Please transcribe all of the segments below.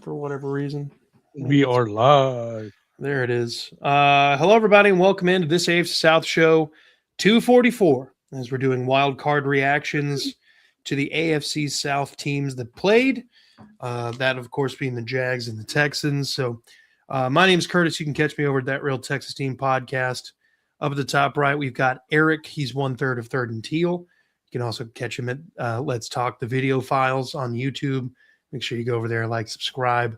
for whatever reason. We are live. There it is. Hello, everybody, and welcome into this AFC South show 244 as we're doing wild card reactions to the AFC South teams that played. That, of course, being the Jags and the Texans. So my name's Curtis. You can catch me over at That Real Texas Team podcast. Up at the top right, we've got Eric. He's 1/3 of Third and Teal. You can also catch him at Let's Talk the Video Files on YouTube. Make sure you go over there, like, subscribe.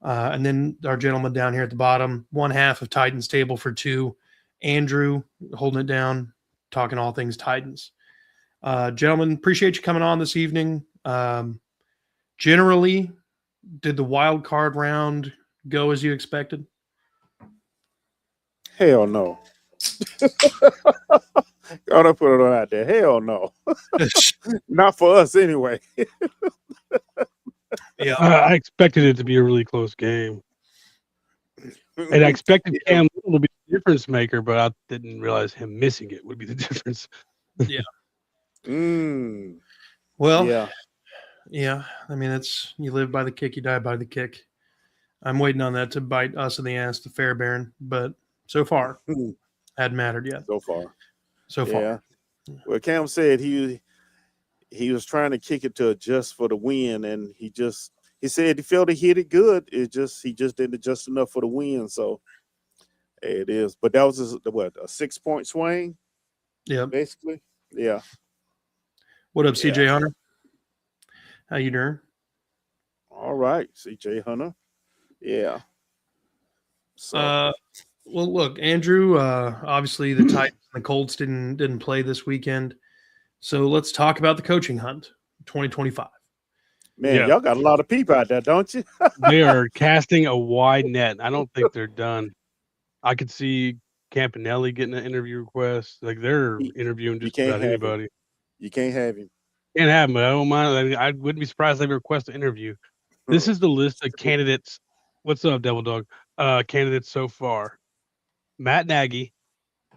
And then our gentleman down here at the bottom, 1/2 of Titans Table for Two, Andrew, holding it down, talking all things Titans. Gentlemen, appreciate you coming on this evening. Generally, did the wild card round go as you expected? Hell no. Gotta put it out there. Hell no. Not for us anyway. Yeah, I expected it to be a really close game. And I expected Cam Little to be the difference maker, but I didn't realize him missing it would be the difference. yeah. Well, yeah. I mean, it's you live by the kick, you die by the kick. I'm waiting on that to bite us in the ass, the Fairbairn, but so far, hadn't mattered yet. So far. Yeah. Well, Cam said he was trying to kick it to adjust for the win, and he said he felt he hit it good. He just didn't adjust enough for the win. So it is. But that was a 6-point swing? Yeah. Basically. Yeah. What up, CJ Hunter? How you doing? All right, CJ Hunter. Yeah. So Well, look, Andrew, obviously the Titans and the Colts didn't play this weekend. So let's talk about the coaching hunt 2025. Man, y'all got a lot of people out there, don't you? They are casting a wide net. I don't think they're done. I could see Campanelli getting an interview request. Like they're interviewing just about anybody. You can't have him. Can't have him. I don't mind. I mean, I wouldn't be surprised if they request an interview. This is the list of candidates. What's up, Devil Dog? Candidates so far: Matt Nagy,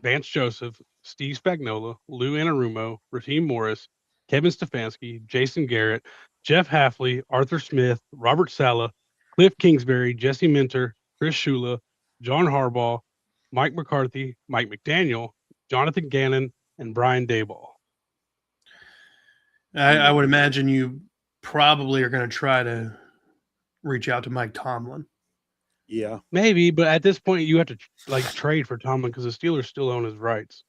Vance Joseph, Steve Spagnuolo, Lou Anarumo, Raheem Morris, Kevin Stefanski, Jason Garrett, Jeff Hafley, Arthur Smith, Robert Saleh, Cliff Kingsbury, Jesse Minter, Chris Shula, John Harbaugh, Mike McCarthy, Mike McDaniel, Jonathan Gannon, and Brian Daboll. I would imagine you probably are going to try to reach out to Mike Tomlin. Yeah, maybe, but at this point, you have to trade for Tomlin because the Steelers still own his rights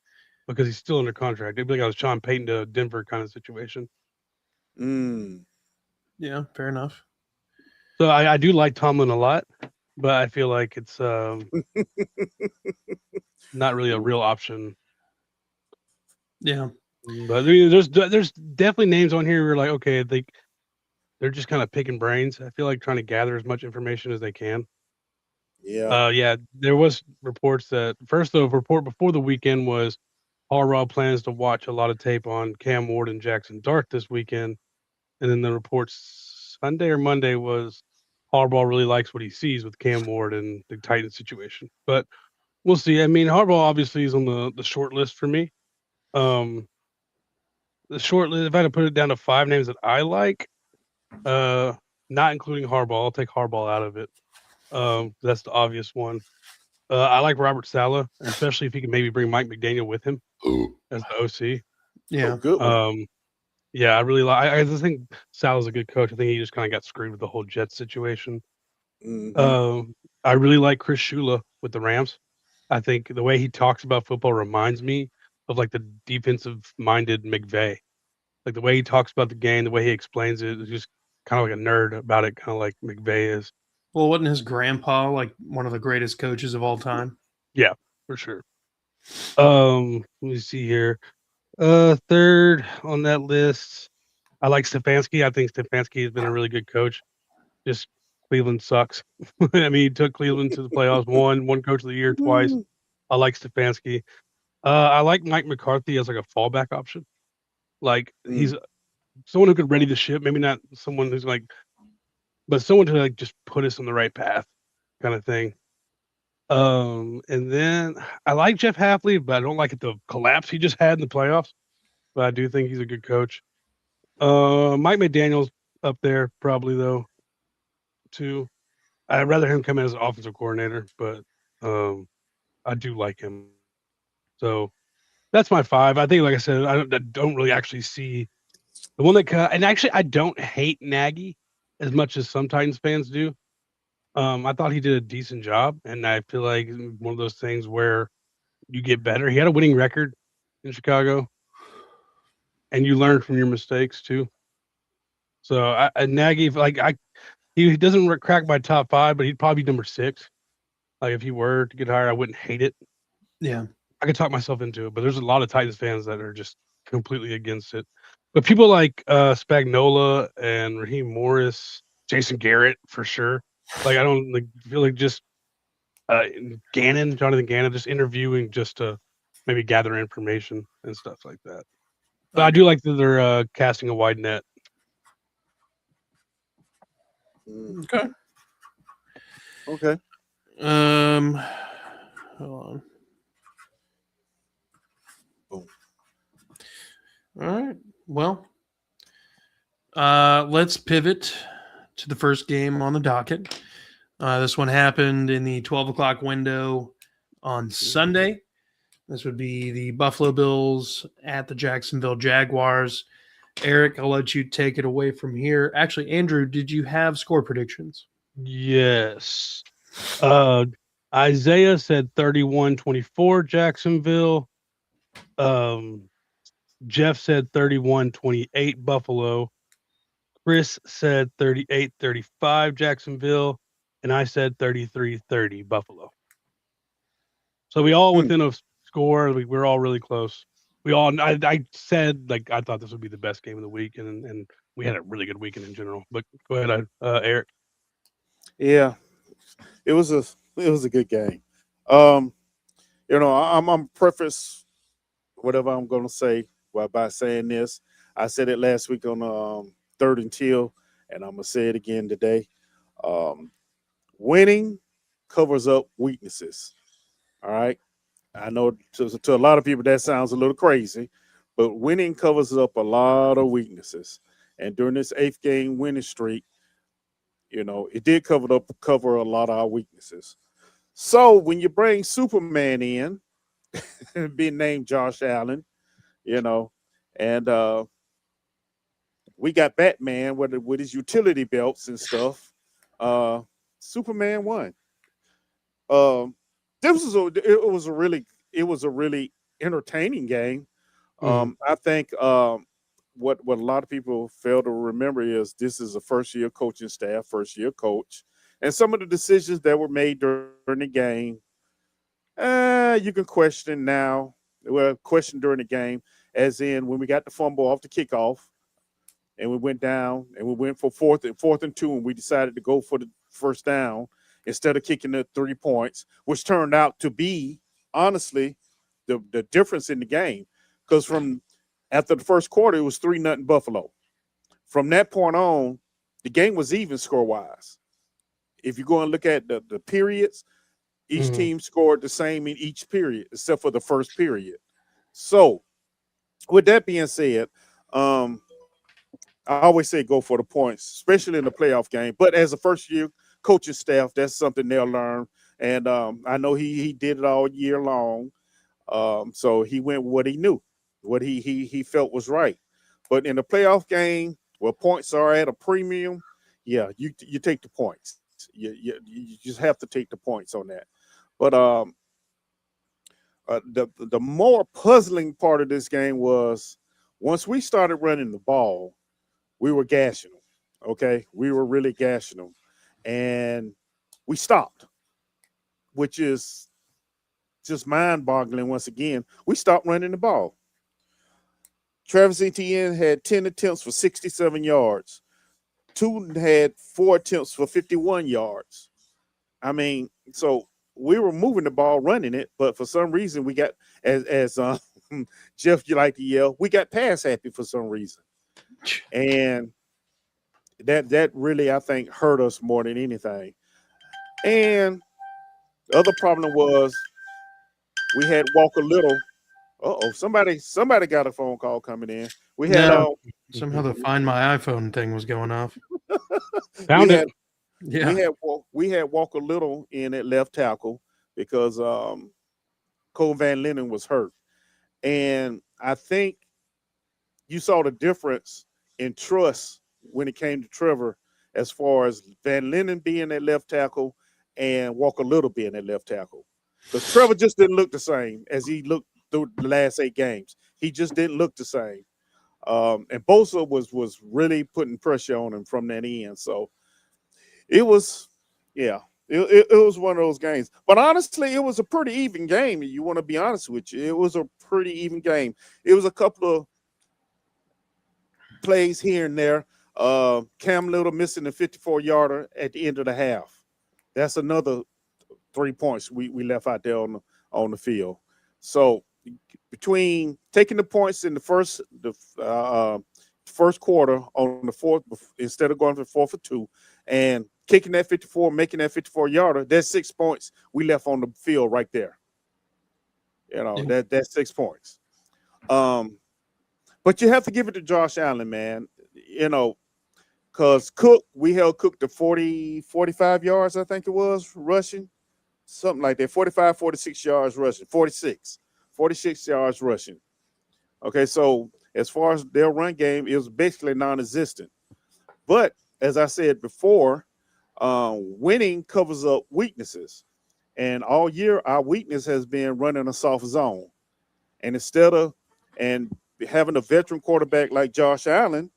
because he's still under contract. It'd be like a Sean Payton to Denver kind of situation. Yeah, fair enough. So I do like Tomlin a lot, but I feel like it's not really a real option. Yeah, but there's definitely names on here where you're like, okay, they're just kind of picking brains. I feel like trying to gather as much information as they can. Yeah. There was reports that report before the weekend was Harbaugh plans to watch a lot of tape on Cam Ward and Jackson Dart this weekend. And then the reports Sunday or Monday was Harbaugh really likes what he sees with Cam Ward and the Titans situation. But we'll see. I mean, Harbaugh obviously is on the short list for me. The short list, if I had to put it down to 5 names that I like, not including Harbaugh, I'll take Harbaugh out of it. That's the obvious one. I like Robert Saleh, especially if he can maybe bring Mike McDaniel with him as the OC. Yeah, good one. Yeah, I really like. I just think Saleh's a good coach. I think he just kind of got screwed with the whole Jets situation. I really like Chris Shula with the Rams. I think the way he talks about football reminds me of like the defensive-minded McVay. Like the way he talks about the game, the way he explains it, is just kind of like a nerd about it, kind of like McVay is. Well, wasn't his grandpa like one of the greatest coaches of all time? Yeah, for sure. Let me see here. Third on that list, I like Stefanski. I think Stefanski has been a really good coach. Just Cleveland sucks. I mean, he took Cleveland to the playoffs, won Coach of the Year twice. I like Stefanski. I like Mike McCarthy as like a fallback option. Like he's someone who could ready the ship. Maybe not someone who's like, but someone to like just put us on the right path, kind of thing. And then I like Jeff Hafley, but I don't like the collapse he just had in the playoffs. But I do think he's a good coach. Mike McDaniel's up there probably though. too. I'd rather him come in as an offensive coordinator, but I do like him. So that's my 5. I think, like I said, I don't really actually see the one that and actually I don't hate Nagy as much as some Titans fans do. I thought he did a decent job, and I feel like one of those things where you get better. He had a winning record in Chicago, and you learn from your mistakes too. So Nagy, he doesn't crack my top 5, but he'd probably be number 6. Like if he were to get hired, I wouldn't hate it. Yeah. I could talk myself into it, but there's a lot of Titans fans that are just completely against it. But people like Spagnola and Raheem Morris, Jason Garrett for sure. Like I don't feel like just Jonathan Gannon, just interviewing just to maybe gather information and stuff like that. But I do like that they're casting a wide net. Okay. Okay. Hold on. Boom. All right. Well, let's pivot to the first game on the docket. This one happened in the 12 o'clock window on Sunday. This would be the Buffalo Bills at the Jacksonville Jaguars. Eric, I'll let you take it away from here. Actually, Andrew, did you have score predictions? Yes. Isaiah said 31-24 Jacksonville. Jeff said 31-28 Buffalo. Chris said 38-35 Jacksonville. And I said 33-30 Buffalo. So we all within a score. We're all really close. I said I thought this would be the best game of the week, and we had a really good weekend in general. But go ahead, Eric. Yeah, it was a good game. I'm preface whatever I'm going to say by saying this. I said it last week on Third and Till, and I'm gonna say it again today. Winning covers up weaknesses. All right. I know to a lot of people that sounds a little crazy, but winning covers up a lot of weaknesses. And during this 8th game winning streak, it did cover a lot of our weaknesses. So when you bring Superman in, being named Josh Allen, and we got Batman with his utility belts and stuff. Superman won. It was a really entertaining game. I think what a lot of people fail to remember is this is a first-year coaching staff, first-year coach, and some of the decisions that were made during the game, you can question now. Well, question during the game, as in when we got the fumble off the kickoff, and we went down and we went for fourth and 2, and we decided to go for the first down instead of kicking the 3 points, which turned out to be, honestly, the difference in the game. Because from after the first quarter, it was 3-0 Buffalo. From that point on, the game was even score-wise. If you go and look at the periods, each team scored the same in each period, except for the first period. So, with that being said, I always say go for the points, especially in the playoff game. But as a first-year coaching staff, that's something they'll learn. And I know he did it all year long. So he went with what he knew, what he felt was right. But in the playoff game, where points are at a premium, yeah, you take the points. You just have to take the points on that. But the more puzzling part of this game was once we started running the ball, we were gashing them. Okay, we were really gashing them, and we stopped, which is just mind-boggling. Once again, we stopped running the ball. Travis Etienne had 10 attempts for 67 yards. Tootin had 4 attempts for 51 yards. I mean, so we were moving the ball, running it, but for some reason we got, as Jeff, you like to yell, we got pass happy for some reason. And that really, I think, hurt us more than anything. And the other problem was we had Walker Little. Somebody got a phone call coming in. We had somehow the Find My iPhone thing was going off. Found it. Yeah. We had Walker Little in at left tackle because Cole Van Lennon was hurt, and I think you saw the difference in trust when it came to Trevor, as far as Van Lennon being at left tackle and Walker Little being at left tackle, because Trevor just didn't look the same as he looked through the last 8 games. He just didn't look the same. And Bosa was really putting pressure on him from that end. So it was, yeah, it was one of those games. But honestly, it was a pretty even game. You want to be honest with you, it was a pretty even game. It was a couple of plays here and there. Cam Little missing a 54-yarder at the end of the half. That's another 3 points we left out there on the field. So between taking the points in the first quarter on the fourth, instead of going for 4 for 2, and kicking that 54, making that 54-yarder, that's 6 points we left on the field right there. That's 6 points. But you have to give it to Josh Allen, man. Because we held Cook to 45 yards, I think it was, rushing. Something like that, 45, 46 yards rushing, 46 yards rushing. Okay, so as far as their run game, it was basically non-existent. But as I said before, winning covers up weaknesses. And all year, our weakness has been running a soft zone. And instead of having a veteran quarterback like Josh Allen,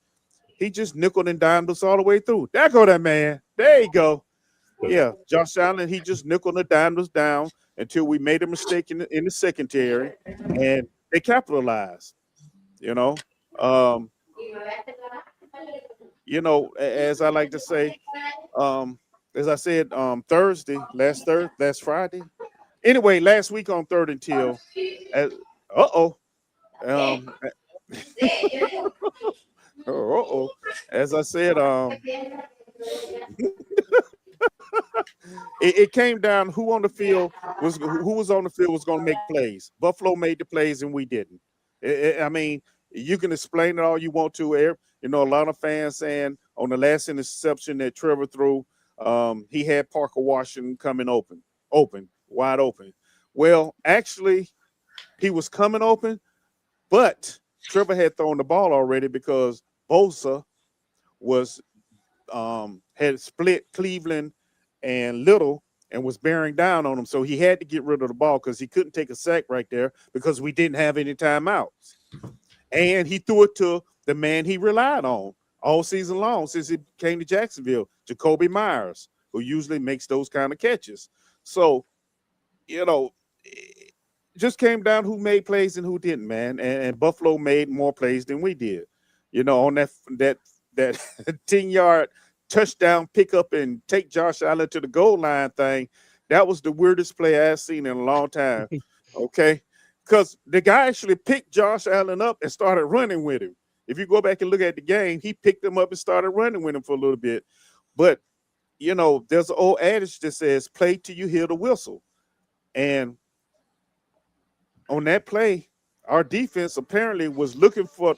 he just nickeled and dimed us all the way through. There go that man. There you go. Yeah, Josh Allen, he just nickeled and dimed us down until we made a mistake in the secondary, and they capitalized. As I like to say, as I said, last Friday. Anyway, last week on Third and Till, as I said, it came down who on the field was going to make plays. Buffalo made the plays and we didn't. I mean, you can explain it all you want to. A lot of fans saying on the last interception that Trevor threw, he had Parker Washington coming wide open. Well, actually, he was coming open, but Trevor had thrown the ball already because Bosa had split Cleveland and Little and was bearing down on him. So he had to get rid of the ball because he couldn't take a sack right there because we didn't have any timeouts. And he threw it to the man he relied on all season long since he came to Jacksonville, Jacoby Myers, who usually makes those kind of catches. So, it just came down who made plays and who didn't, man. And Buffalo made more plays than we did. On that 10-yard touchdown pickup and take Josh Allen to the goal line thing, that was the weirdest play I've seen in a long time. Okay, because the guy actually picked Josh Allen up and started running with him. If you go back and look at the game, he picked him up and started running with him for a little bit. But there's an old adage that says play till you hear the whistle. And on that play, our defense apparently was looking for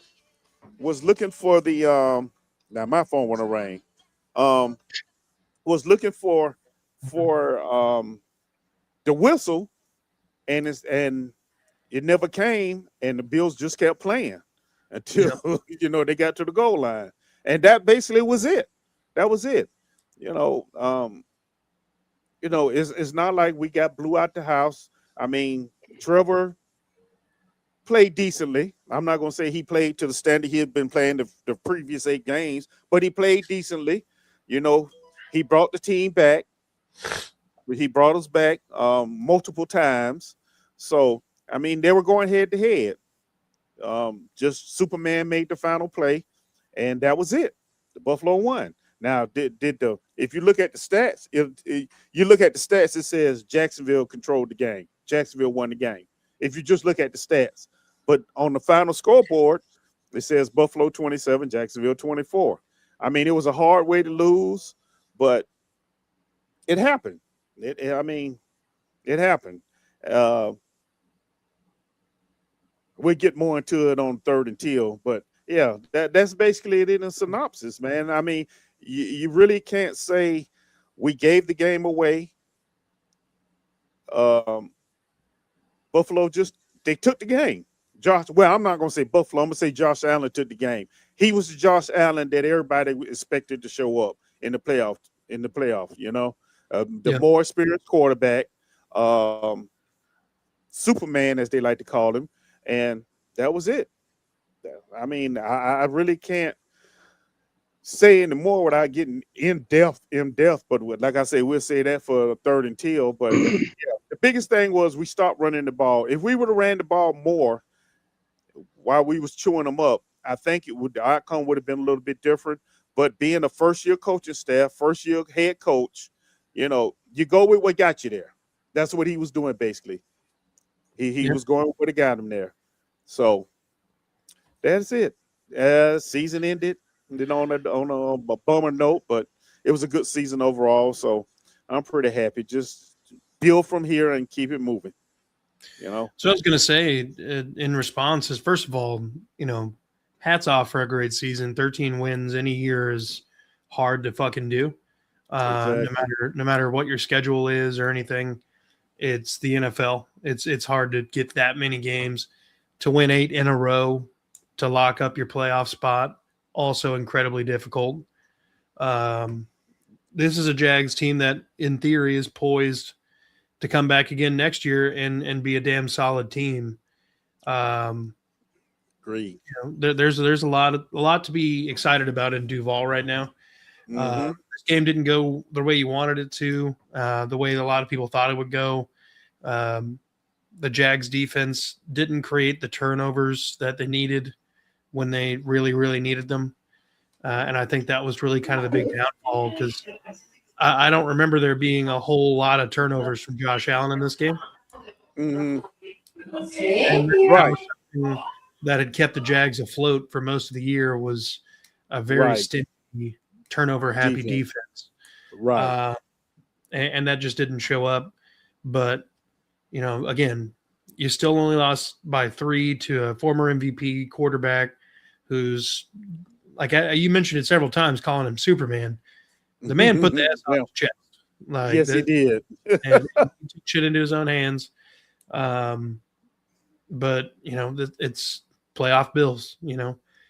the now my phone want to ring. Was looking for the whistle, and it never came, and the Bills just kept playing until they got to the goal line, and that basically was it. That was it. It's not like we got blew out the house. I mean, Trevor played decently. I'm not going to say he played to the standard he had been playing the previous 8 games, but he played decently. He brought the team back. He brought us back multiple times. So, I mean, they were going head to head. Just Superman made the final play, and that was it. The Buffalo won. Now, if you look at the stats, it says Jacksonville controlled the game. Jacksonville won the game. If you just look at the stats. But on the final scoreboard, it says Buffalo 27, Jacksonville 24. I mean, it was a hard way to lose, but it happened. It happened. We'll get more into it on Third and Till, but that's basically it in a synopsis, man. I mean, you really can't say We gave the game away. Buffalo they took the game. I'm not going to say Buffalo. I'm going to say Josh Allen took the game. He was the Josh Allen that everybody expected to show up in the playoff. The more experienced quarterback, Superman, as they like to call him, and that was it. I mean, I really can't say anymore without getting in depth. But like I say, we'll say that for third and teal. But the biggest thing was we stopped running the ball. If we would have ran the ball more while we was chewing them up, I think the outcome would have been a little bit different. But being a first-year coaching staff, first-year head coach, you go with what got you there. That's what he was doing basically. He was going with what got him there. So that's it. Season ended. And on a bummer note, but it was a good season overall. So I'm pretty happy. Just build from here and keep it moving. So I was going to say in response is, first of all, hats off for a great season. 13 wins any year is hard to fucking do. Exactly. No matter what your schedule is or anything, it's the NFL. It's hard to get that many games. To win 8 in a row, to lock up your playoff spot, also incredibly difficult. This is a Jags team that, in theory, is poised to come back again next year and be a damn solid team. Great. There's a lot to be excited about in Duval right now. Mm-hmm. This game didn't go the way you wanted it to, the way a lot of people thought it would go. The Jags defense didn't create the turnovers that they needed when they really, really needed them. And I think that was really kind of the big downfall, because I don't remember there being a whole lot of turnovers from Josh Allen in this game. Mm-hmm. And right. That had kept the Jags afloat for most of the year was a very stingy, turnover-happy defense. Right. And that just didn't show up. But, again, you still only lost by 3 to a former MVP quarterback who's, like you mentioned it several times, calling him Superman. The man put the S on his chest. Yes, he did. And he took shit into his own hands. But, it's playoff Bills,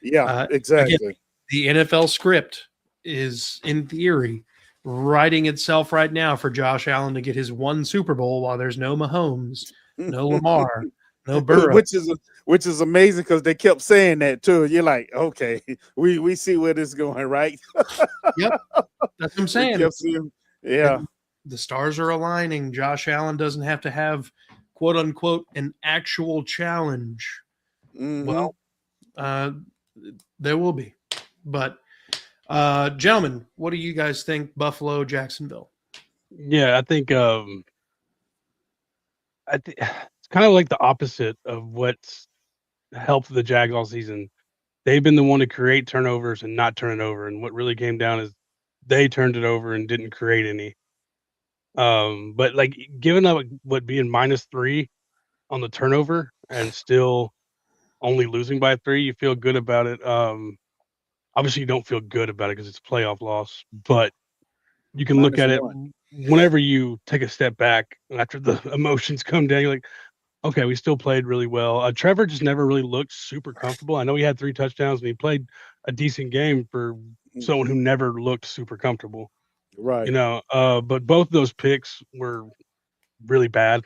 Yeah, exactly. Again, the NFL script is, in theory, writing itself right now for Josh Allen to get his 1 Super Bowl while there's no Mahomes, no Lamar, no Burrow. Which is amazing, because they kept saying that too. You're like, okay, we see where this is going, right? Yep, that's what I'm saying. Yeah, the stars are aligning. Josh Allen doesn't have to have, quote unquote, an actual challenge. Mm-hmm. Well, there will be. But gentlemen, what do you guys think? Buffalo, Jacksonville? Yeah, I think it's kind of like the opposite of what's helped the Jags all season. They've been the one to create turnovers and not turn it over, and what really came down is they turned it over and didn't create any. But like, given up what being -3 on the turnover and still only losing by 3, you feel good about it. Obviously you don't feel good about it because it's a playoff loss, but you can look at it whenever you take a step back after the emotions come down. You're like, okay, we still played really well. Trevor just never really looked super comfortable. I know he had 3 touchdowns and he played a decent game for someone who never looked super comfortable. Right. But both of those picks were really bad.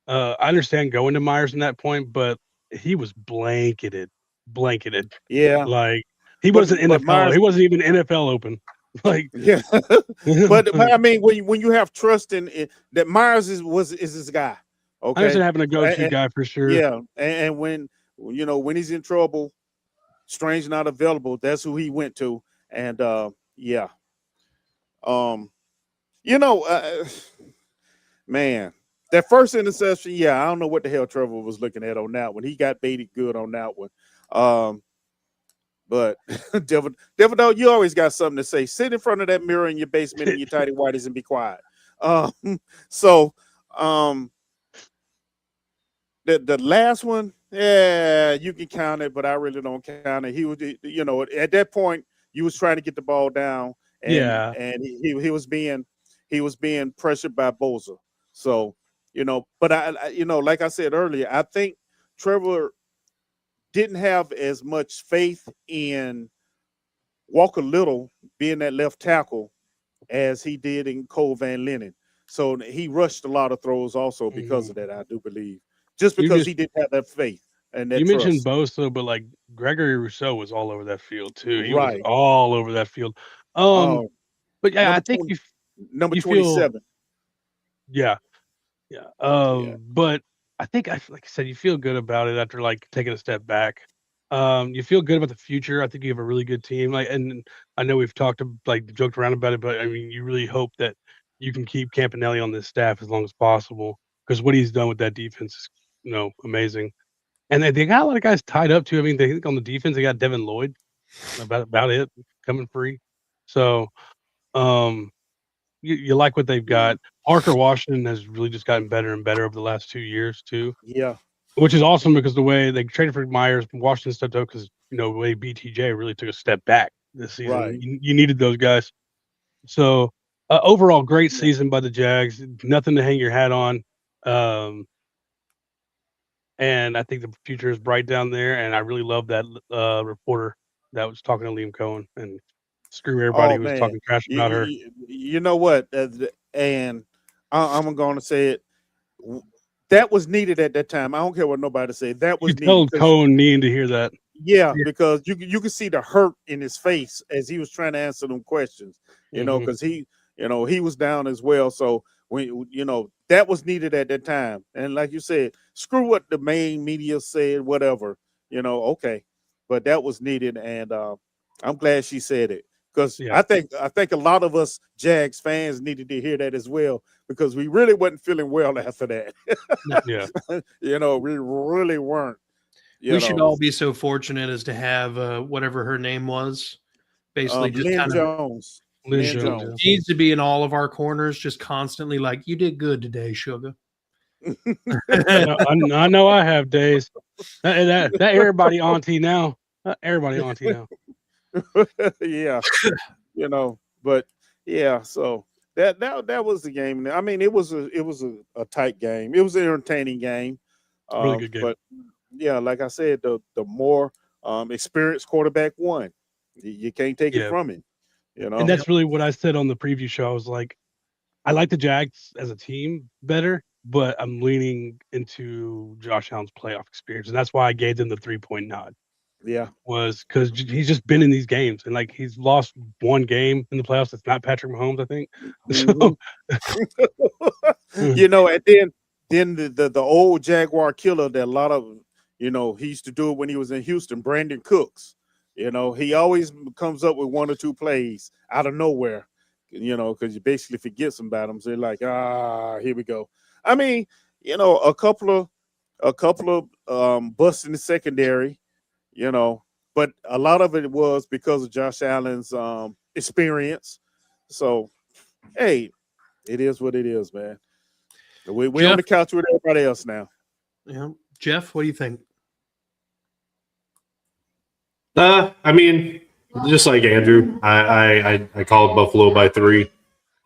I understand going to Myers in that point, but he was blanketed. Yeah. Like, he wasn't NFL. Myers, he wasn't even NFL open. Like, yeah. but I mean, when you have trust in it, that Myers is his guy. Okay. I understand having a go-to guy for sure. Yeah. And when he's in trouble, Strange not available, that's who he went to. And yeah. Man, that first interception, I don't know what the hell Trevor was looking at on that one. He got baited good on that one. But Devil, you always got something to say. Sit in front of that mirror in your basement in your tidy whities and be quiet. The last one, you can count it, but I really don't count it. He was, at that point, you was trying to get the ball down, and he was being he was being pressured by Boza. So, but I like I said earlier, I think Trevor didn't have as much faith in Walker Little being that left tackle as he did in Cole Van Lennon. So he rushed a lot of throws also because of that, I do believe. Just because he didn't have that faith and that You trust. mentioned Bosa, but like Gregory Rousseau was all over that field too. He was Right. all over that field. But yeah, I think number you feel 27. yeah. Yeah. But I think like I said, you feel good about it after like taking a step back. You feel good about the future. I think you have a really good team. Like, and I know we've joked around about it, but I mean, you really hope that you can keep Campanelli on this staff as long as possible because what he's done with that defense is, amazing. And they got a lot of guys tied up too. I mean, they think on the defense they got Devin Lloyd, about it coming free. So, you like what they've got. Parker Washington has really just gotten better and better over the last 2 years too. Yeah. Which is awesome because the way they traded for Myers, Washington stepped up because the way BTJ really took a step back this season. Right. You needed those guys. So overall, great season by the Jags. Nothing to hang your hat on. And I think the future is bright down there. And I really love that reporter that was talking to Liam Cohen and screw everybody who was talking trash about her. You know what? And I'm going to say it. That was needed at that time. I don't care what nobody said. That was needed. You told Cohen needing to hear that. Yeah, because you could see the hurt in his face as he was trying to answer them questions. Because he was down as well. So when that was needed at that time. And like you said, screw what the main media said, whatever. Okay, but that was needed, and I'm glad she said it. Because I think a lot of us Jags fans needed to hear that as well, because we really wasn't feeling well after that. Yeah. We really weren't. We should all be so fortunate as to have whatever her name was. Basically, just Lynn kind Jones. of Lynn Jones needs to be in all of our corners, just constantly like, you did good today, sugar. I know I have days. That everybody auntie now. Everybody auntie now. Yeah, but yeah, so that was the game. I mean, it was a tight game. It was an entertaining game. Really good game. But yeah, like I said, the more experienced quarterback won. You can't take it from him. And that's really what I said on the preview show. I was like, I like the Jags as a team better, but I'm leaning into Josh Allen's playoff experience, and that's why I gave them the 3-point nod. Yeah, was because he's just been in these games, and like he's lost one game in the playoffs. It's not Patrick Mahomes, I think. And then the old Jaguar killer that a lot of he used to do it when he was in Houston. Brandon Cooks, he always comes up with one or two plays out of nowhere, because you basically forget about them. So they're like, here we go. I mean, a couple of busts in the secondary. But a lot of it was because of Josh Allen's experience. So, hey, it is what it is, man. We're on the couch with everybody else now. Yeah, Jeff, what do you think? I mean, just like Andrew, I called Buffalo by 3,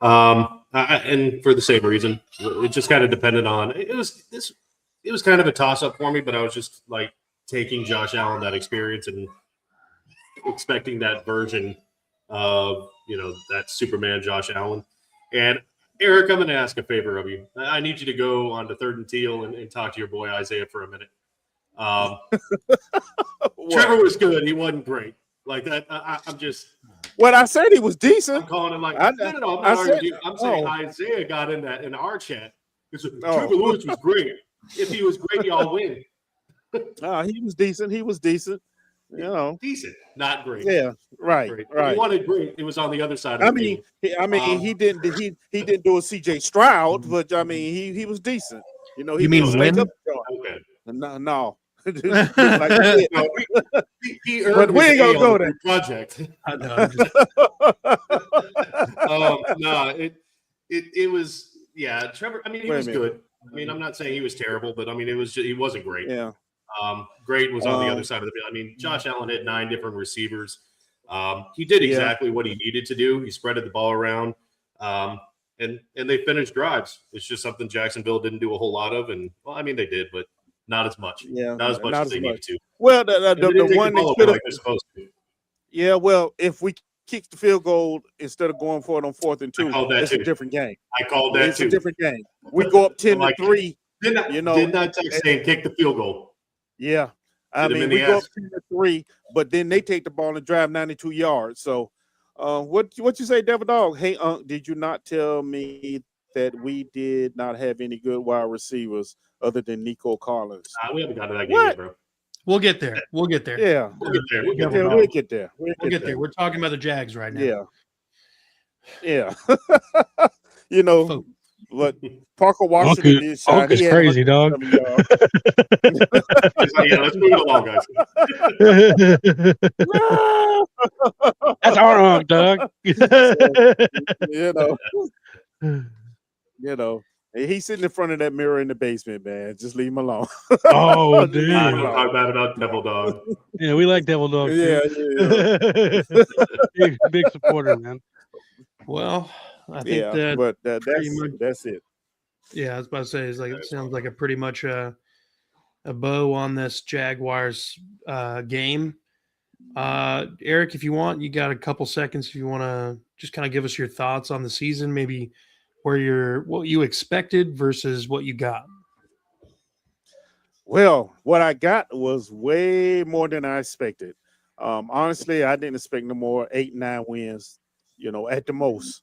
and for the same reason. It just kind of depended on it was kind of a toss up for me, but I was just like taking Josh Allen, that experience, and expecting that version of that Superman Josh Allen. And Eric, I'm going to ask a favor of you. I need you to go on to 3rd and Teal and talk to your boy Isaiah for a minute. Trevor was good. He wasn't great. Like that. I'm just. What I said, he was decent. I'm calling him like no. I'm saying Isaiah got in our chat. Trevor Lewis was great. If he was great, y'all win. He was decent. He was decent. Decent, not great. Yeah, right. Great. Right. If he wanted great, it was on the other side of the field. He didn't do a CJ Stroud, but I mean he was decent. He you mean win? Okay. No. He earned but we ain't gonna go there. Project. It was Trevor. I mean, he was good. I mean, I'm not saying he was terrible, but I mean, he wasn't great. Yeah. Great was on the other side of the field. I mean, Josh Allen hit 9 different receivers. He did exactly what he needed to do. He spreaded the ball around. and they finished drives. It's just something Jacksonville didn't do a whole lot of, and well, I mean they did, but not as much. Yeah, Not as much not as as they much. needed to. Well, And they didn't the take one ball that away should have. like they're supposed to. Yeah, well, if we kick the field goal instead of going for it on 4th and 2, called that it's a too. different game. I called that It's too. a different game. We go up 10 like, to 3. Did not text saying kick the field goal. Yeah. I Hit him mean, in we the go ass. up 10 to 3, but then they take the ball and drive 92 yards. So, what you say, Devil Dog? Hey, did you not tell me that we did not have any good wide receivers other than Nico Collins? We haven't got to that game What? yet, bro. We'll get there. We'll get there. Yeah, We'll get there. We'll get yeah, there. we'll get there. We'll get there. We're talking about the Jags right now. Yeah. You know, Folk. what Parker Washington did shine. Uncle's He had crazy, dog. 107 yards. It's like, yeah, let's move it along, guys. That's our unk, dog. You know, he's sitting in front of that mirror in the basement, man. Just leave him alone. Oh, I'm dude. gonna talk bad about Devil Dog. Yeah, we like Devil Dog. Yeah, Too. Big supporter, man. Well, I think that but pretty much- that's it. yeah, I was about to say, it sounds like a pretty much a bow on this Jaguars game. Eric, if you want, you got a couple seconds if you want to just kind of give us your thoughts on the season, maybe what you expected versus what you got. Well, what I got was way more than I expected. Honestly, I didn't expect no more 8-9 wins, at the most.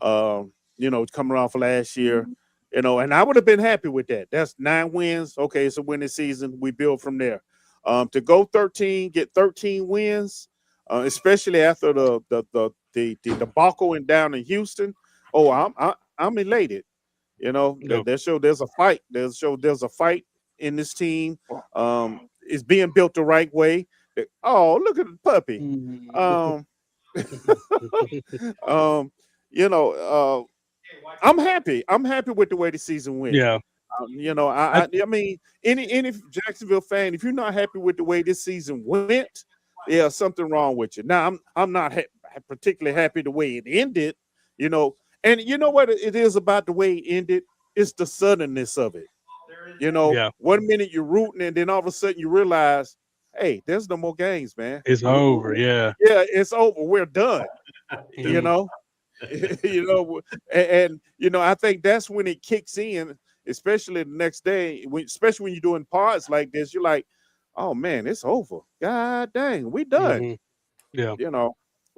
Coming off of last year, and I would have been happy with that. That's 9 wins. Okay, it's a winning season. We build from there. To go 13, get 13 wins, especially after the debacle and down in Houston. Oh, I'm elated. That show there's a fight. There's a fight in this team. It's being built the right way. Oh, look at the puppy. I'm happy. I'm happy with the way the season went. Yeah. I mean, any Jacksonville fan, if you're not happy with the way this season went, yeah, something wrong with you. Now, I'm not particularly happy the way it ended, and you know what it is about the way it ended? It's the suddenness of it. Yeah. 1 minute you're rooting, and then all of a sudden you realize, hey, there's no more games, man. It's over. Yeah. Yeah, it's over. We're done. And I think that's when it kicks in, especially the next day, especially when you're doing parts like this, you're like, oh man, it's over. God dang, we done. Mm-hmm. Yeah.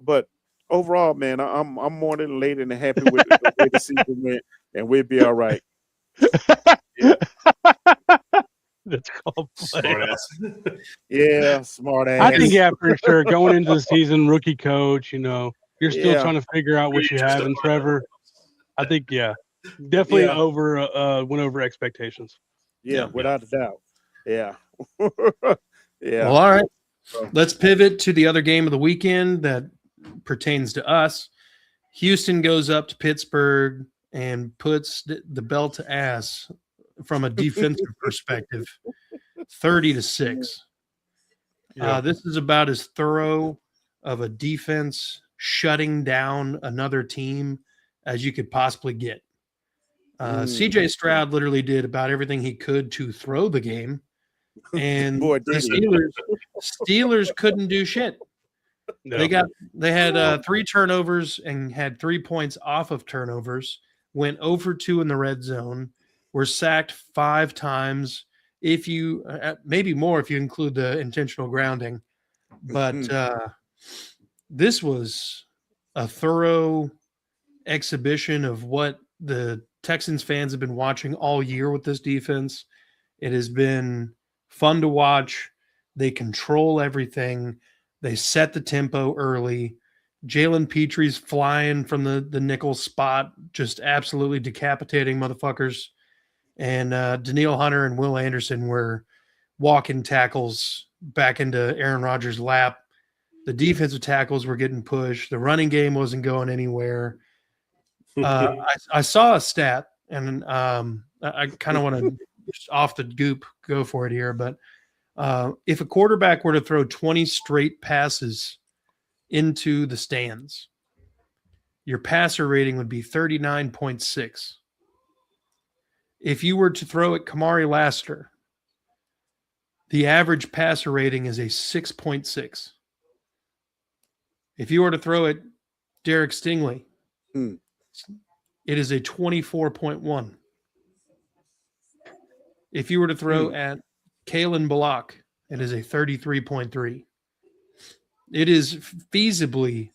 But overall, man, I'm more than elated and happy with the way the season went, and we'll be all right. That's called play. Smart ass. Yeah, smart ass. I think, for sure. Going into the season, rookie coach, you're still trying to figure out what you have in Trevor. I think, definitely went over expectations. Yeah, without a doubt. Yeah. Yeah. Well, all right. Let's pivot to the other game of the weekend that pertains to us. Houston goes up to Pittsburgh and puts the belt to ass from a defensive perspective, 30-6. This is about as thorough of a defense shutting down another team as you could possibly get. CJ Stroud literally did about everything he could to throw the game, and the Steelers couldn't do shit. No. They had 3 turnovers and had 3 points off of turnovers, went 0 for 2 in the red zone, were sacked 5 times, if you maybe more if you include the intentional grounding. But this was a thorough exhibition of what the Texans fans have been watching all year with this defense. It has been fun to watch. They control everything. They set the tempo early. Jalen Petre's flying from the nickel spot, just absolutely decapitating motherfuckers. And Daniil Hunter and Will Anderson were walking tackles back into Aaron Rodgers' lap. The defensive tackles were getting pushed. The running game wasn't going anywhere. I saw a stat, and I kind of want to just off the goop go for it here, but if a quarterback were to throw 20 straight passes into the stands, your passer rating would be 39.6. If you were to throw at Kamari Lassiter, the average passer rating is a 6.6. If you were to throw at Derek Stingley, it is a 24.1. If you were to throw at Kalen Balak, it is a 33.3. It is feasibly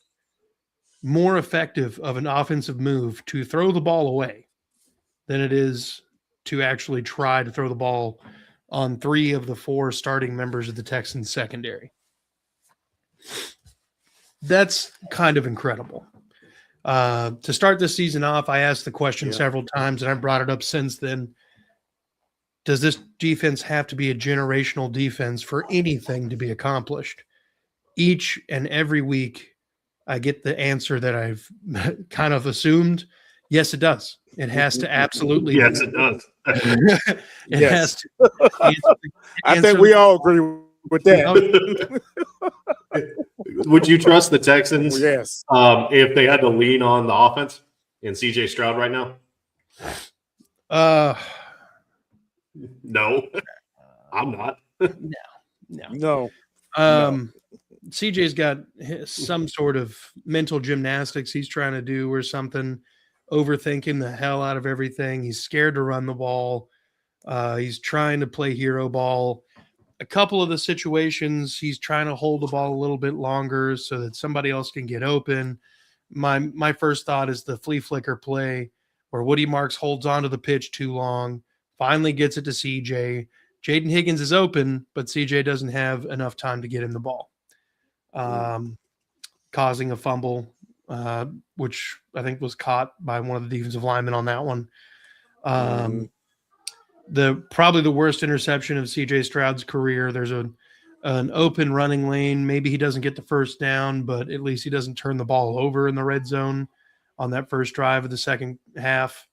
more effective of an offensive move to throw the ball away than it is to actually try to throw the ball on 3 of the 4 starting members of the Texans secondary. That's kind of incredible. To start this season off, I asked the question several times, and I brought it up since then. Does this defense have to be a generational defense for anything to be accomplished? Each and every week, I get the answer that I've kind of assumed. Yes, it does. It has to absolutely. Yes, it does. It has to. I think we all agree with that. Would you trust the Texans? Yes. If they had to lean on the offense and CJ Stroud right now? No, I'm not. No. CJ's got some sort of mental gymnastics he's trying to do or something, overthinking the hell out of everything. He's scared to run the ball. He's trying to play hero ball. A couple of the situations, he's trying to hold the ball a little bit longer so that somebody else can get open. My first thought is the flea flicker play where Woody Marks holds onto the pitch too long, finally gets it to CJ. Jaden Higgins is open, but CJ doesn't have enough time to get him the ball, causing a fumble, which I think was caught by one of the defensive linemen on that one. Probably the worst interception of CJ Stroud's career. There's an open running lane. Maybe he doesn't get the first down, but at least he doesn't turn the ball over in the red zone on that first drive of the second half.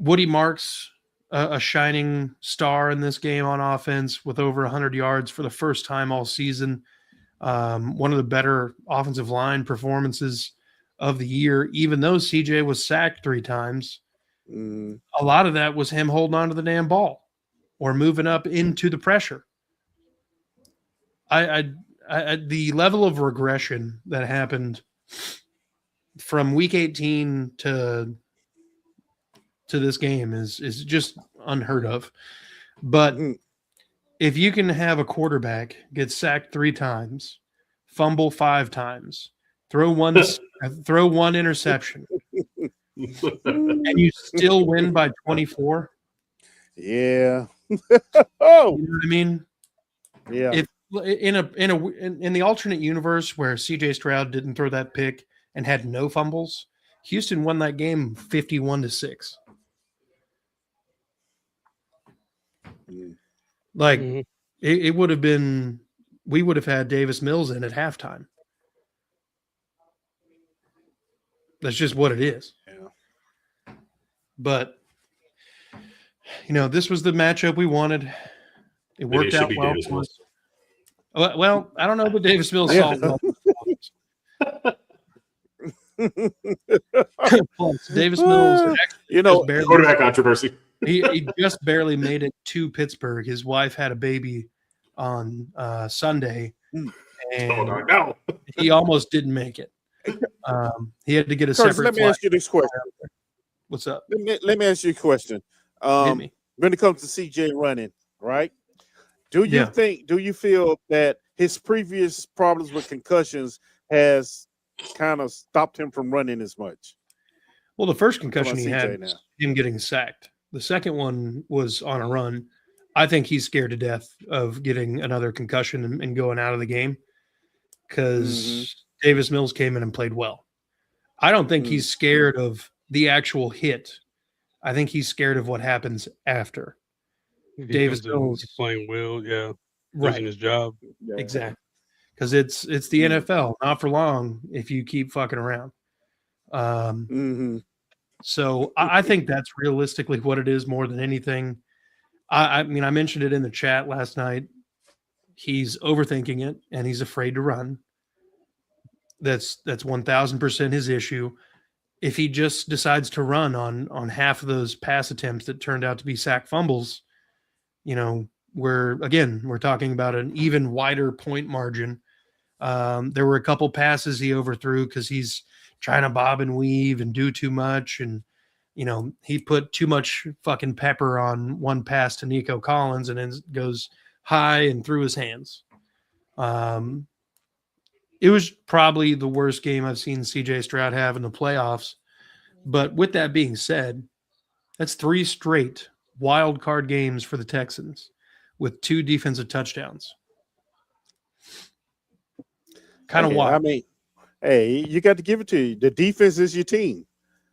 Woody Marks, a shining star in this game on offense with over 100 yards for the first time all season. One of the better offensive line performances of the year, even though CJ was sacked 3 times. A lot of that was him holding on to the damn ball or moving up into the pressure. The level of regression that happened from week 18 to this game is just unheard of. But if you can have a quarterback get sacked 3 times, fumble 5 times, throw one interception, and you still win by 24. Yeah. Oh, you know what I mean? Yeah. If in the alternate universe where CJ Stroud didn't throw that pick and had no fumbles, Houston won that game 51-6. Like it would have been, we would have had Davis Mills in at halftime. That's just what it is. Yeah. But this was the matchup we wanted. It worked out well for us. Well, I don't know, but Davis Mills solved Plus, Davis Mills, quarterback controversy. He just barely made it to Pittsburgh. His wife had a baby on Sunday, and he almost didn't make it. He had to get a separate. Let me ask you this question. What's up? Let me ask you a question. When it comes to CJ running, right? Do you feel that his previous problems with concussions has kind of stopped him from running as much? Well, the first concussion he had was him getting sacked. The second one was on a run. I think he's scared to death of getting another concussion and going out of the game because Davis Mills came in and played well. I don't think he's scared of the actual hit. I think he's scared of what happens after. Davis Mills playing well, losing his job. Yeah. Exactly. Because it's the NFL, not for long if you keep fucking around. So I think that's realistically what it is more than anything. I mean, I mentioned it in the chat last night. He's overthinking it, and he's afraid to run. That's 1000% his issue. If he just decides to run on half of those pass attempts that turned out to be sack fumbles, we're talking about an even wider point margin. There were a couple passes he overthrew because he's trying to bob and weave and do too much, and he put too much fucking pepper on one pass to Nico Collins, and then goes high and through his hands. It was probably the worst game I've seen CJ Stroud have in the playoffs. But with that being said, that's 3 straight wild card games for the Texans with 2 defensive touchdowns. Kind of wild. I mean, hey, you got to give it to you. The defense is your team.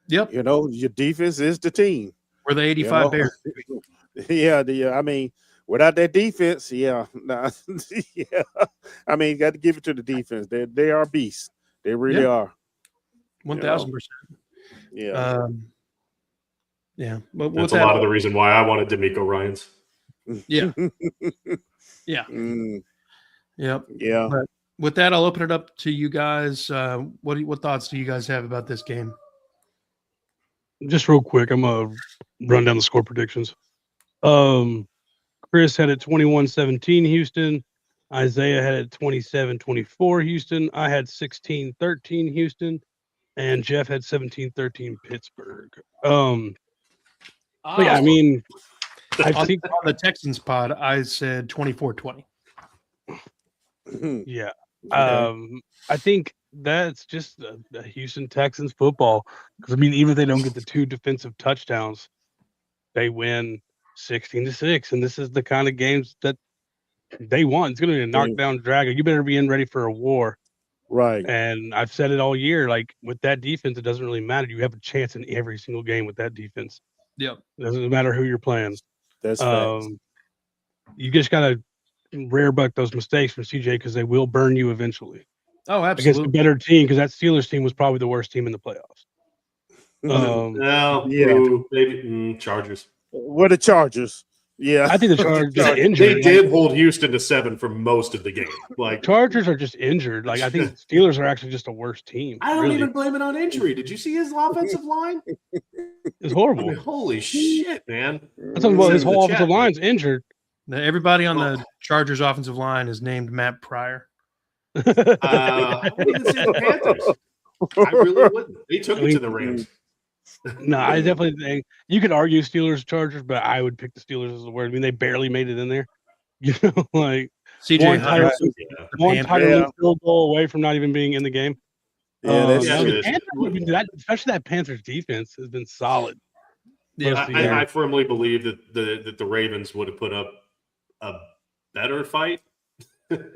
Yep. Your defense is the team. We're the 85 Bears. I mean, without that defense, yeah. I mean, you got to give it to the defense. They are beasts. They really are. 1000%. Yeah. But that's a lot of the reason why I wanted D'Amico Ryans. Yeah. Yeah. Yep. Yeah. But with that, I'll open it up to you guys. What thoughts do you guys have about this game? Just real quick, I'm gonna run down the score predictions. Chris had it 21-17 Houston. Isaiah had it 27-24 Houston. I had 16-13 Houston, and Jeff had 17-13 Pittsburgh. But yeah, I mean, I think on the Texans pod, I said 24-20. Yeah. I think that's just the Houston Texans football. Because I mean, even if they don't get the 2 defensive touchdowns, they win 16-6, and this is the kind of games that they want. It's going to be a knockdown drag. You better be ready for a war, right? And I've said it all year. Like with that defense, it doesn't really matter. You have a chance in every single game with that defense. Yep. It doesn't matter who you're playing. That's facts. You just gotta rare buck those mistakes from CJ because they will burn you eventually. Oh, absolutely. Against a better team, because that Steelers team was probably the worst team in the playoffs. Maybe Chargers. What the Chargers? Yeah, I think the Chargers are injured. They did hold Houston to 7 for most of the game. Like Chargers are just injured. Like I think Steelers are actually just a worse team. I don't even blame it on injury. Did you see his offensive line? It's horrible. I mean, holy shit, man! I'm talking about his whole offensive line's injured. Everybody on the Chargers offensive line is named Matt Pryor. I wouldn't even say the Panthers. I really wouldn't. They took it to the Rams. No, I definitely think you could argue Steelers Chargers, but I would pick the Steelers as the word. I mean, they barely made it in there. Like CJ Hunter, one title field goal away from not even being in the game. Especially that Panthers defense has been solid. Yeah, I firmly believe that the Ravens would have put up a better fight.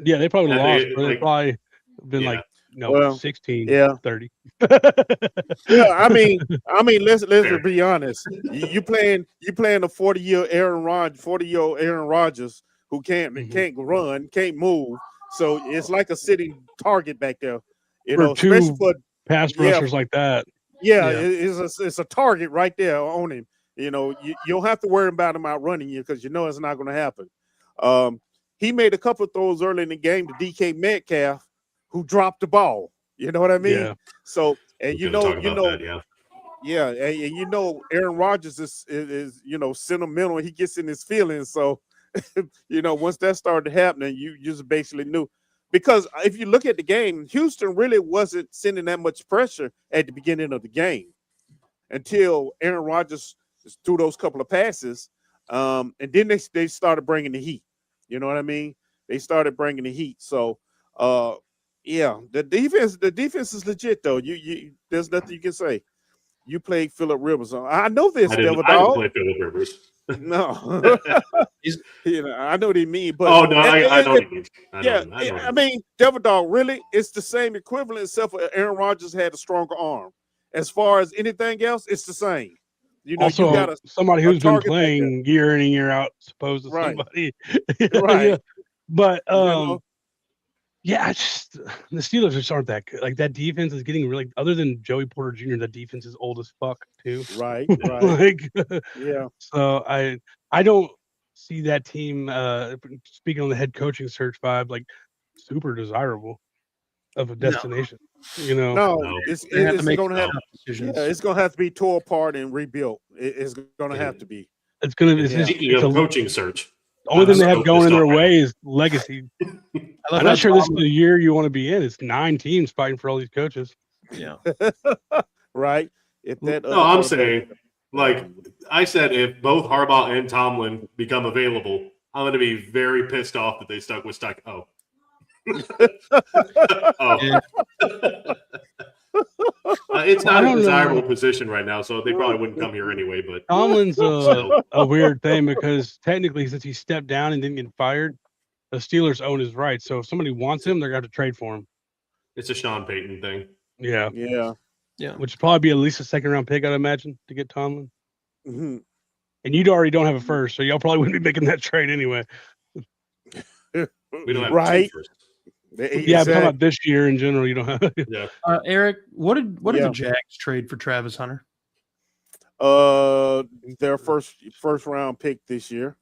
Yeah, they probably lost, but they probably been 16-30. Yeah, I mean, let's be honest. You playing a 40-year Aaron Rodgers who can't run, can't move. So it's like a sitting target back there. Especially for pass rushers like that. Yeah, it's a target right there on him. You don't have to worry about him outrunning you because it's not going to happen. He made a couple of throws early in the game to DK Metcalf, who dropped the ball. You know what I mean? Yeah. So, and that. and Aaron Rodgers is sentimental. He gets in his feelings. So, once that started happening, you just basically knew. Because if you look at the game, Houston really wasn't sending that much pressure at the beginning of the game until Aaron Rodgers threw those couple of passes, and then they started bringing the heat. You know what I mean? They started bringing the heat. So, the defense is legit though. You there's nothing you can say. You played Phillip Rivers. I know this, Devil Dog. I didn't play Phillip Rivers. No, I know what he mean, but I know what he means. I mean, Devil Dog, really, it's the same equivalent, except for Aaron Rodgers had a stronger arm. As far as anything else, it's the same. Also, you got somebody who's been playing year in and year out, supposed to somebody, right? But the Steelers just aren't that good. Like that defense is getting really. Other than Joey Porter Jr., that defense is old as fuck too. Right. Yeah. So I don't see that team. Speaking on the head coaching search vibe, like super desirable. of a destination. You know, No, No. it's They have to it's make gonna have tough decisions. yeah, it's gonna have to be tore apart and rebuilt. It's gonna have to be. it's gonna. Yeah. It's just, Speaking it's of a, coaching search, the only I'm thing they have so going in pissed their off right way is legacy. I love I'm how not sure this is Tomlin- the year you want to be in. It's 9 teams fighting for all these coaches. Yeah. Right? If that No, I'm other saying, like I said, if both Harbaugh and Tomlin become available, I'm going to be very pissed off that they stuck with Stock. Oh. Oh. Yeah. It's I not a don't know. desirable position right now, so they probably wouldn't come here anyway. But Tomlin's Still. a weird thing because technically, since he stepped down and didn't get fired, the Steelers own his rights. So if somebody wants him, they're going to have to trade for him. it's a Sean Payton thing. Yeah, yeah. which would probably be at least a second-round pick, I'd imagine, to get Tomlin. Mhm. And you already don't have a first, so y'all probably wouldn't be making that trade anyway. We don't have right. two first. Yeah, I'm talking about this year in general. You don't have. Yeah. Eric, what did Yeah. the Jags trade for Travis Hunter? Their first round pick this year.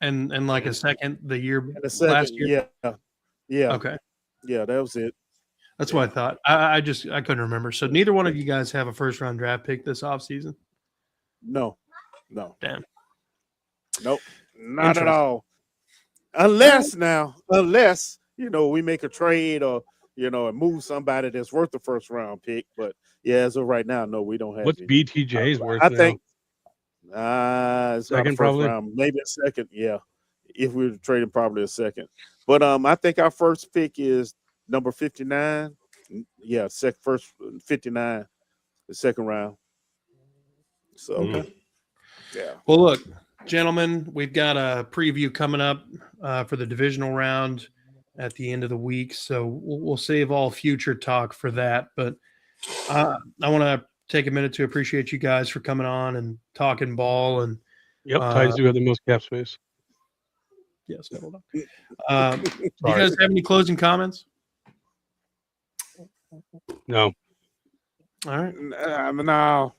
And like a second the year And the second, last year? yeah, Okay. yeah, that was it. That's what I thought. I couldn't remember. So neither one of you guys have a first round draft pick this offseason? No. Damn. Nope, not at all. Unless we make a trade or and move somebody that's worth the first round pick. But yeah, as of right now, no, we don't have. What's any. BTJ's worth? I now? think it's not a Second, first probably? round, maybe a second. Yeah, if we were trading, probably a second. But I think our first pick is number 59. Yeah, first 59, the second round. So Mm. yeah. Well, look, gentlemen, we've got a preview coming up for the divisional round at the end of the week. So we'll save all future talk for that. But I want to take a minute to appreciate you guys for coming on and talking ball. And Yep, Titans do have the most cap space. yes, hold on. Do you guys have any closing comments? No, All right. No.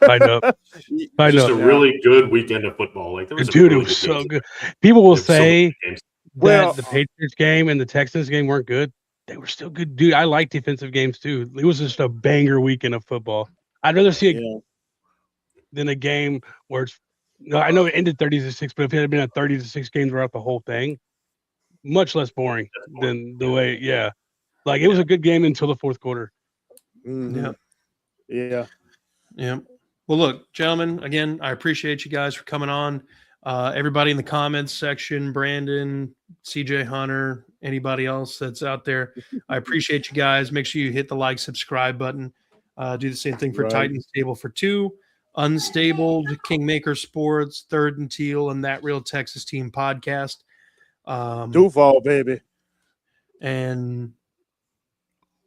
tighten up. Tighten Just up. a really good weekend of football. Like there was some Dude, it really was good so games. good. People will There was so many say good games. Well, that the Patriots game and the Texans game weren't good. They were still good, dude. I like defensive games too. It was just a banger weekend of football. I'd rather see it yeah. than a game where it's. No, I know it ended 30-6, but if it had been a 30-6 game throughout the whole thing, much less boring than the way. Yeah, like it was a good game until the fourth quarter. Mhm. Yeah. Yeah. Well, look, gentlemen, again, I appreciate you guys for coming on. Everybody in the comments section, Brandon, CJ Hunter, anybody else that's out there, I appreciate you guys. Make sure you hit the like, subscribe button. Do the same thing for Right. Titans Table for 2, Unstabled, Kingmaker Sports, Third and Teal, and That Real Texas Team podcast. Duval, baby. And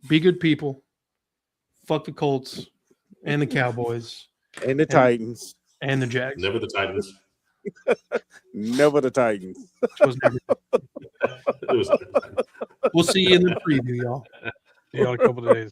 be good people. Fuck the Colts and the Cowboys And the Titans. and the Jags. Never the Titans. Never the Titans. Which was never- It was We'll see you in the preview, y'all. See you in a couple of days.